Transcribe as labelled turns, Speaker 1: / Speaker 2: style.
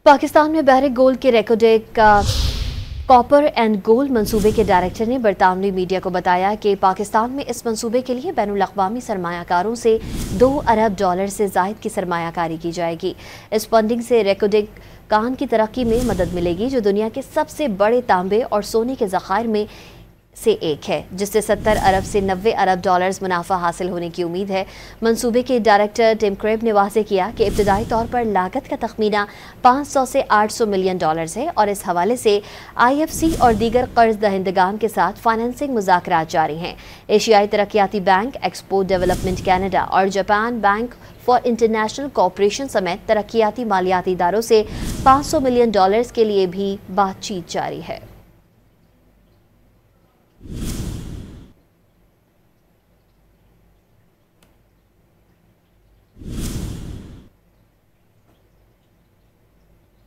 Speaker 1: पाकिस्तान में baric gold के रेकोडेक का कॉपर एंड गोल्ड मंसूबे के डायरेक्टर ने बरतानवी मीडिया को बताया कि पाकिस्तान में इस मंसूबे के लिए बैनुल-अक़वामी सरमायाकारों से $2 अरब से ज़ायद की सरमायाकारी की जाएगी। इस फंडिंग से रेकोडेक कान की तरक्की में मदद मिलेगी, जो दुनिया के सबसे बड़े तांबे और सोने के ज़खायर में से एक है, जिससे 70 अरब से $90 अरब मुनाफा हासिल होने की उम्मीद है। मंसूबे के डायरेक्टर टिम क्रेब ने वाज़ेह किया कि इब्तदाई तौर पर लागत का तखमीना $500 से $800 मिलियन है और इस हवाले से IFC और दीगर कर्ज दहिंदगान के साथ फाइनेंसिंग मुज़ाकरात जारी हैं। एशियाई तरक्याती बैंक, एक्सपोर्ट डेवलपमेंट कैनेडा और Japan bank for international cooperation समेत तरक्याती मालियाती इदारों से $500 मिलियन के लिए भी बातचीत जारी है।